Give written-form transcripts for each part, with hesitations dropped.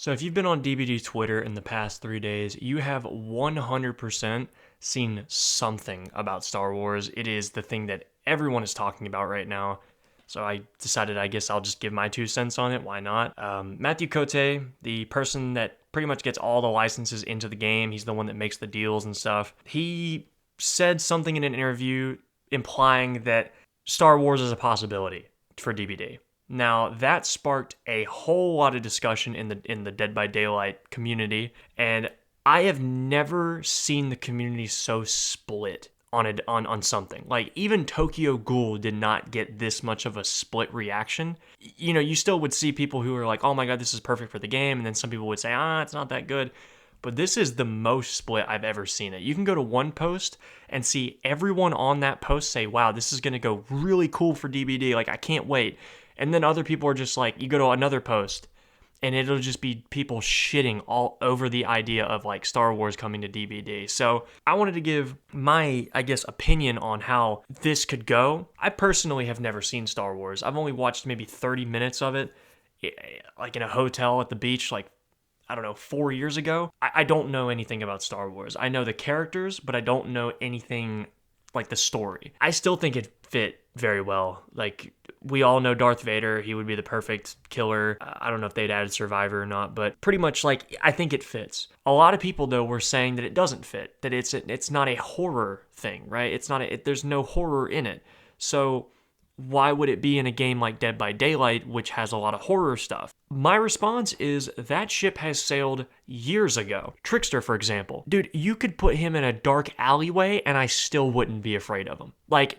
So if you've been on DBD Twitter in the past 3 days, you have 100% seen something about Star Wars. It is the thing that everyone is talking about right now. So I decided, I guess I'll just give my 2 cents on it. Why not? Matthew Cote, the person that pretty much gets all the licenses into the game, he's the one that makes the deals and stuff. He said something in an interview implying that Star Wars is a possibility for DBD. Now, that sparked a whole lot of discussion in the Dead by Daylight community, and I have never seen the community so split on something. Like, even Tokyo Ghoul did not get this much of a split reaction. You know, you still would see people who are like, "Oh my god, this is perfect for the game," and then some people would say, "It's not that good." But this is the most split I've ever seen it. You can go to one post and see everyone on that post say, "Wow, this is going to go really cool for DBD. Like, I can't wait." And then other people are just like, you go to another post and it'll just be people shitting all over the idea of like Star Wars coming to DBD. So I wanted to give my, I guess, opinion on how this could go. I personally have never seen Star Wars. I've only watched maybe 30 minutes of it, like in a hotel at the beach, like, I don't know, 4 years ago. I don't know anything about Star Wars. I know the characters, but I don't know anything like the story. I still think it fit very well. Like, we all know Darth Vader. He would be the perfect killer. I don't know if they'd added Survivor or not, but pretty much, like, I think it fits. A lot of people, though, were saying that it doesn't fit, that it's not a horror thing, right? It's not there's no horror in it. So why would it be in a game like Dead by Daylight, which has a lot of horror stuff? My response is that ship has sailed years ago. Trickster, for example. Dude, you could put him in a dark alleyway and I still wouldn't be afraid of him. Like,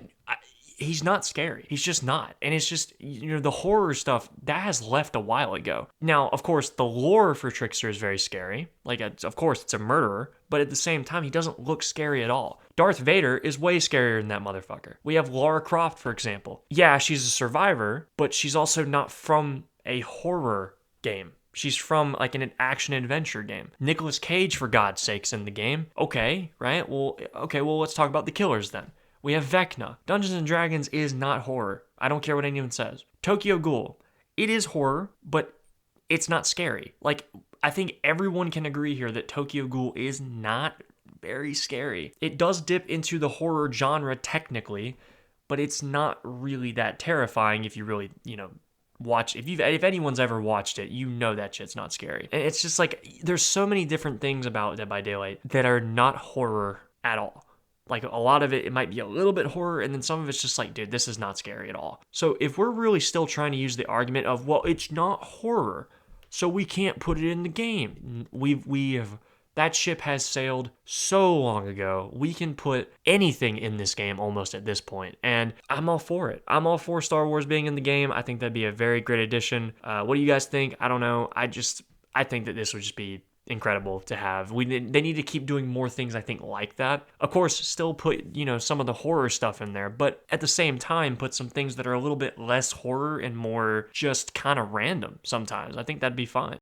he's not scary. He's just not. And it's just, you know, the horror stuff, that has left a while ago. Now, of course, the lore for Trickster is very scary. Like, of course, it's a murderer, but at the same time, he doesn't look scary at all. Darth Vader is way scarier than that motherfucker. We have Lara Croft, for example. Yeah, she's a survivor, but she's also not from a horror game. She's from like an action-adventure game. Nicolas Cage, for God's sakes, in the game. Okay, right? Well, let's talk about the killers then. We have Vecna. Dungeons & Dragons is not horror. I don't care what anyone says. Tokyo Ghoul. It is horror, but it's not scary. Like, I think everyone can agree here that Tokyo Ghoul is not very scary. It does dip into the horror genre technically, but it's not really that terrifying if you really, you know, watch. If anyone's ever watched it, you know that shit's not scary. And it's just like, there's so many different things about Dead by Daylight that are not horror at all. Like, a lot of it might be a little bit horror, and then some of it's just like, dude, this is not scary at all. So if we're really still trying to use the argument of, well, it's not horror, so we can't put it in the game. That ship has sailed so long ago. We can put anything in this game almost at this point, and I'm all for it. I'm all for Star Wars being in the game. I think that'd be a very great addition. What do you guys think? I don't know. I think that this would just be incredible to have. They need to keep doing more things, I think, like that. Of course, still put, you know, some of the horror stuff in there, but at the same time, put some things that are a little bit less horror and more just kind of random sometimes. I think that'd be fine.